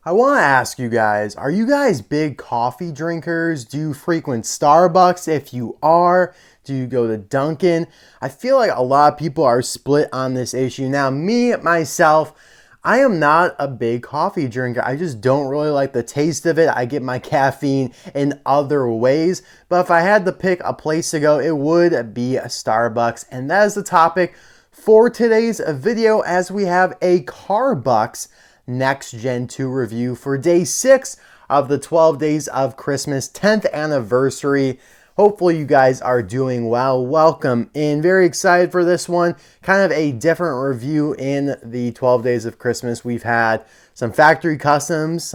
I want to ask you guys, are you guys big coffee drinkers? Do you frequent Starbucks? If you are, do you go to Dunkin'? I feel like a lot of people are split on this issue. Now, myself, I am not a big coffee drinker. I just don't really like the taste of it. I get my caffeine in other ways. But if I had to pick a place to go, it would be a Starbucks. And that is the topic for today's video, as we have a Carbucks Next Gen 2 review for day 6 of the 12 days of Christmas 10th anniversary. Hopefully you guys are doing well. Welcome in. Very excited for this one. Kind of a different review in the 12 days of Christmas. We've had some factory customs,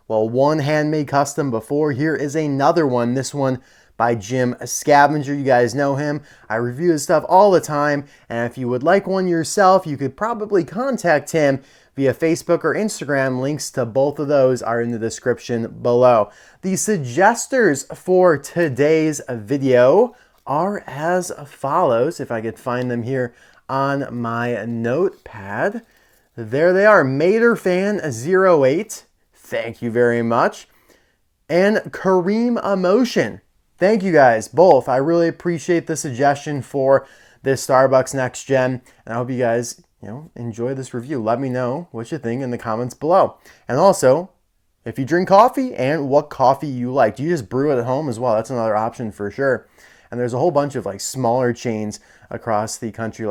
one handmade custom before. Here is another one. This one by Scavenger. You guys know him. I review his stuff all the time. And if you would like one yourself, you could probably contact him via Facebook or Instagram. Links to both of those are in the description below. The suggesters for today's video are as follows. If I could find them here on my notepad. There they are. MaterFan08. Thank you very much. And Kareem Emotion. Thank you guys both. I really appreciate the suggestion for this Starbucks Next Gen. And I hope you guys enjoy this review. Let me know what you think in the comments below. And also, if you drink coffee and what coffee you like. Do you just brew it at home as well? That's another option for sure. And there's a whole bunch of smaller chains across the country.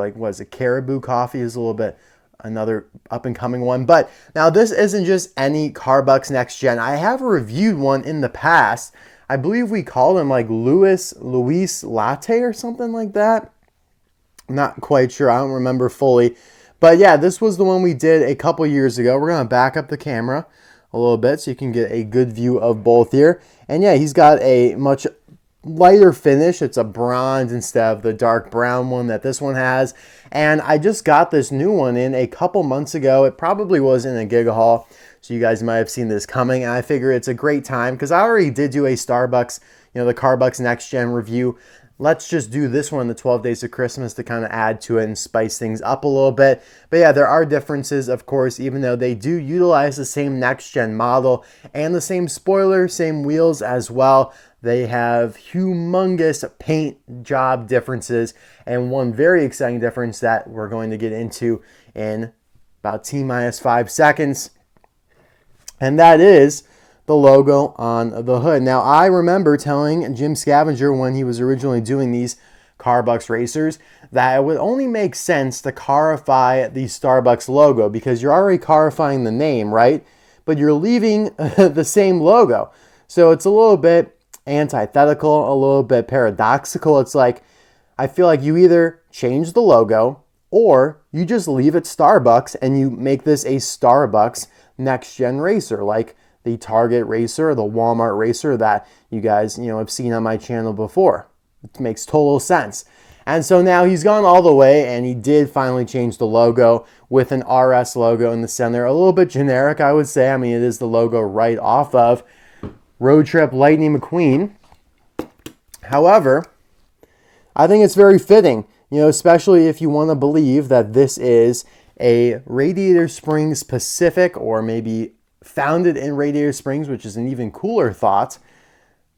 Caribou Coffee is a little bit another up and coming one. But now this isn't just any Carbucks Next Gen. I have reviewed one in the past. I believe we called him Luis Latte or something like that. I'm not quite sure. I don't remember fully. But yeah, this was the one we did a couple years ago. We're going to back up the camera a little bit so you can get a good view of both here. And yeah, he's got a much lighter finish. It's a bronze instead of the dark brown one that this one has. And I just got this new one in a couple months ago. It probably was in a Giga Haul, so you guys might have seen this coming. And I figure it's a great time because I already did do a Starbucks, the Carbucks Next Gen review. Let's just do this one, the 12 days of Christmas, to kind of add to it and spice things up a little bit. But yeah, there are differences, of course, even though they do utilize the same Next Gen model and the same spoiler, same wheels as well. They have humongous paint job differences, and one very exciting difference that we're going to get into in about T-5 seconds, and that is the logo on the hood. Now, I remember telling Scavenger when he was originally doing these Carbucks racers that it would only make sense to carify the Starbucks logo because you're already carifying the name, right? But you're leaving the same logo. So it's a little bit antithetical, a little bit paradoxical. It's I feel like you either change the logo or you just leave it Starbucks and you make this a Starbucks Next Gen racer, like the Target racer, the Walmart racer that you guys, have seen on my channel before. It makes total sense. And so now he's gone all the way and he did finally change the logo with an RS logo in the center. A little bit generic, I would say. I mean, it is the logo right off of Road Trip Lightning McQueen. However, I think it's very fitting, especially if you want to believe that this is a Radiator Springs Pacific, or maybe founded in Radiator Springs, which is an even cooler thought,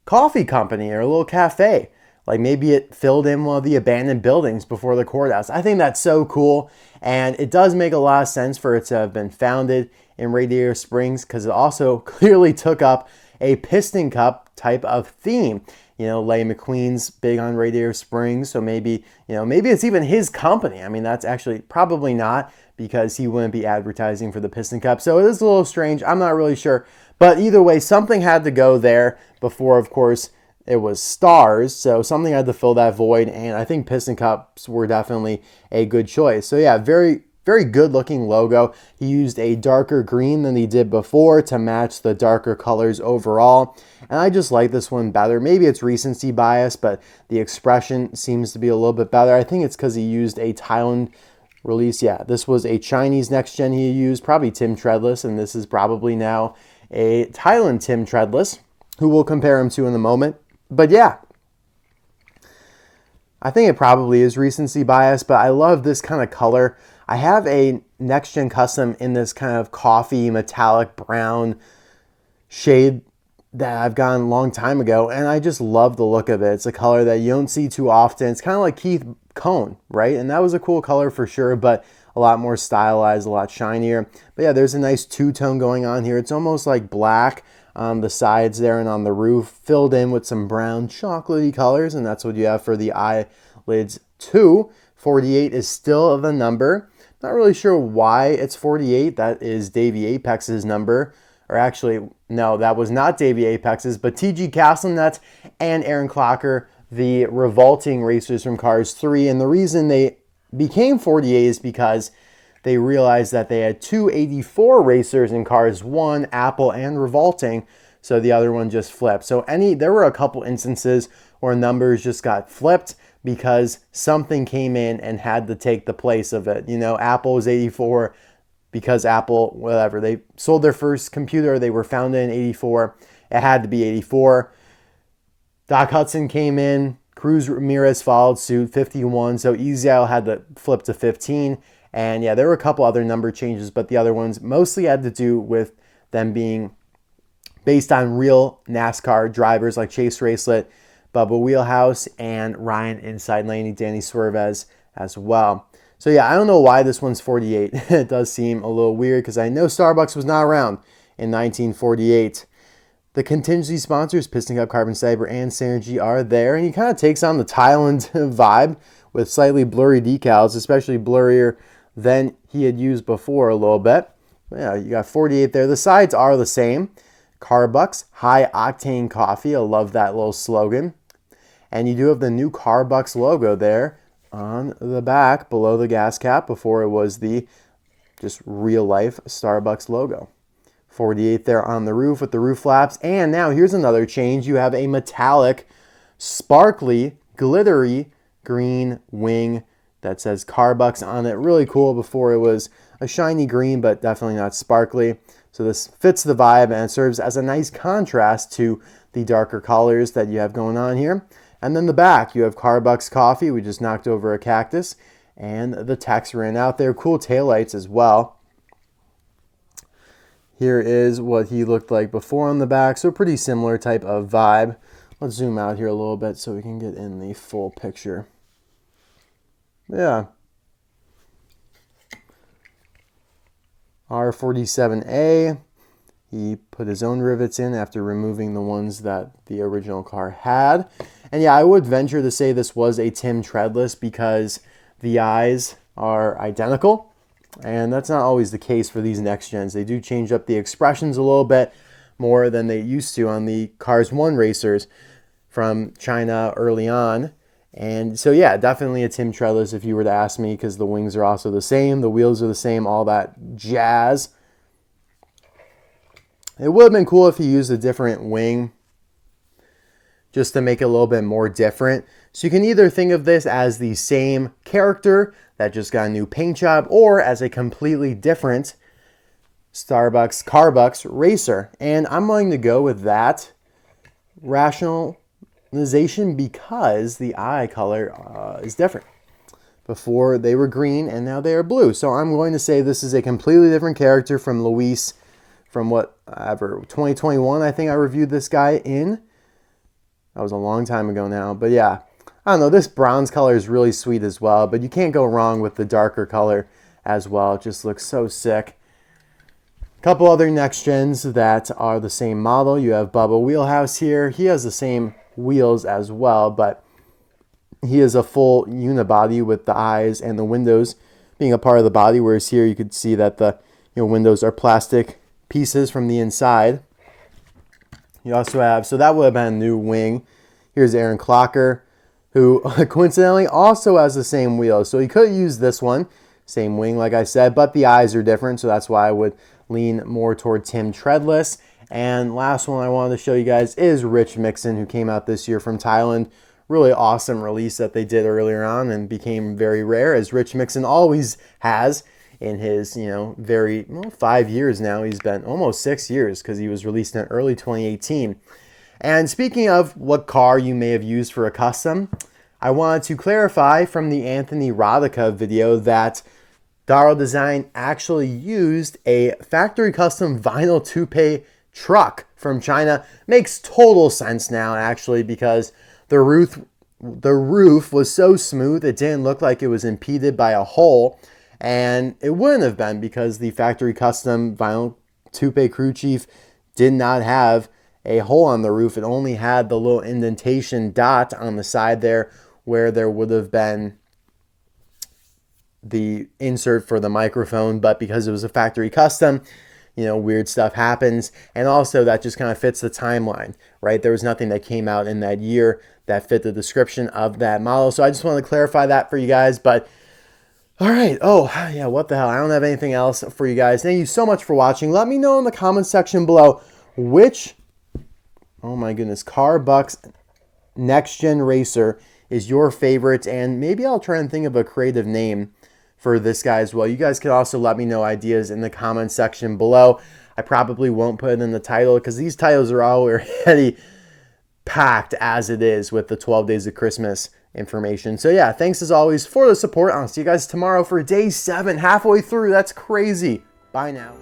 coffee company or a little cafe. Maybe it filled in one of the abandoned buildings before the courthouse. I think that's so cool. And it does make a lot of sense for it to have been founded in Radiator Springs because it also clearly took up a Piston Cup type of theme. Lightning McQueen's big on Radiator Springs. So maybe it's even his company. I mean, that's actually probably not, because he wouldn't be advertising for the Piston Cup. So it is a little strange. I'm not really sure. But either way, something had to go there before, of course, it was Stars. So something had to fill that void. And I think Piston Cups were definitely a good choice. So yeah, very, very good looking logo. He used a darker green than he did before to match the darker colors overall. And I just like this one better. Maybe it's recency bias, but the expression seems to be a little bit better. I think it's because he used a Thailand release. Yeah, this was a Chinese Next Gen he used, probably Tim Treadless, and this is probably now a Thailand Tim Treadless, who we'll compare him to in a moment. But yeah, I think it probably is recency bias, but I love this kind of color. I have a next gen custom in this kind of coffee metallic brown shade that I've gotten a long time ago, and I just love the look of it. It's a color that you don't see too often. It's kind of like Keith Cone, right? And that was a cool color for sure, but a lot more stylized, a lot shinier. But yeah, there's a nice two-tone going on here. It's almost like black on the sides there and on the roof, filled in with some brown chocolatey colors, and that's what you have for the eyelids too. 48 is still the number. Not really sure why it's 48. That is Davey Apex's number. Or actually, no, that was not Davey Apex's, but TG Castlenutt and Aaron Clocker, the revolting racers from Cars 3. And the reason they became 48 is because they realized that they had two 84 racers in Cars 1, Apple and Revolting, so the other one just flipped. So there were a couple instances where numbers just got flipped because something came in and had to take the place of it. You know, Apple was 84 because Apple, whatever, they sold their first computer, they were founded in 84, it had to be 84. Doc Hudson came in, Cruz Ramirez followed suit, 51, so Easy had to flip to 15. And yeah, there were a couple other number changes, but the other ones mostly had to do with them being based on real NASCAR drivers like Chase Racelet, Bubba Wheelhouse, and Ryan Inside Laney, Danny Suarez as well. So yeah, I don't know why this one's 48. It does seem a little weird because I know Starbucks was not around in 1948. The contingency sponsors, Piston Cup, Carbon Cyber, and Synergy are there, and he kind of takes on the Thailand vibe with slightly blurry decals, especially blurrier than he had used before a little bit. But yeah, you got 48 there. The sides are the same. Carbucks, high octane coffee. I love that little slogan. And you do have the new Carbucks logo there on the back below the gas cap. Before it was the just real life Starbucks logo. 48 there on the roof with the roof flaps. And now here's another change. You have a metallic, sparkly, glittery green wing that says Carbucks on it. Really cool. Before it was a shiny green, but definitely not sparkly. So this fits the vibe and it serves as a nice contrast to the darker colors that you have going on here. And then the back, you have Carbucks coffee. We just knocked over a cactus. And the text ran out there. Cool taillights as well. Here is what he looked like before on the back. So pretty similar type of vibe. Let's zoom out here a little bit so we can get in the full picture. Yeah. R47A. He put his own rivets in after removing the ones that the original car had. And yeah, I would venture to say this was a Tim Treadless because the eyes are identical. And that's not always the case for these next gens. They do change up the expressions a little bit more than they used to on the Cars 1 racers from China early on. And so yeah, definitely a Tim Treadless if you were to ask me, because the wings are also the same, the wheels are the same, all that jazz. It would have been cool if he used a different wing just to make it a little bit more different. So you can either think of this as the same character that just got a new paint job, or as a completely different Carbucks racer. And I'm going to go with that rationalization because the eye color is different. Before they were green and now they are blue. So I'm going to say this is a completely different character from Luis from whatever, 2021 I think I reviewed this guy in. That was a long time ago now, but yeah. I don't know, this bronze color is really sweet as well, but you can't go wrong with the darker color as well. It just looks so sick. A couple other next gens that are the same model. You have Bubba Wheelhouse here. He has the same wheels as well, but he is a full unibody with the eyes and the windows being a part of the body, whereas here you could see that the windows are plastic pieces from the inside. You also have, so that would have been a new wing. Here's Aaron Clocker, who coincidentally also has the same wheels. So he could use this one, same wing like I said, but the eyes are different, so that's why I would lean more toward Tim Treadless. And last one I wanted to show you guys is Rich Mixon, who came out this year from Thailand. Really awesome release that they did earlier on and became very rare, as Rich Mixon always has in his, 5 years now. He's been almost 6 years because he was released in early 2018. And speaking of what car you may have used for a custom, I wanted to clarify from the Anthony Rodica video that Darrow Design actually used a factory custom vinyl toupe truck from China. Makes total sense now, actually, because the roof was so smooth it didn't look like it was impeded by a hole, and it wouldn't have been because the factory custom vinyl toupe crew chief did not have a hole on the roof. It only had the little indentation dot on the side there where there would have been the insert for the microphone, but because it was a factory custom, you know, weird stuff happens. And also that just kind of fits the timeline, right? There was nothing that came out in that year that fit the description of that model. So I just wanted to clarify that for you guys. But all right. Oh, yeah, what the hell? I don't have anything else for you guys. Thank you so much for watching. Let me know in the comment section below which, oh my goodness, Carbucks Next Gen Racer is your favorite. And maybe I'll try and think of a creative name for this guy as well. You guys can also let me know ideas in the comment section below. I probably won't put it in the title because these titles are already packed as it is with the 12 days of Christmas information. So yeah, thanks as always for the support. I'll see you guys tomorrow for day 7, halfway through. That's crazy. Bye now.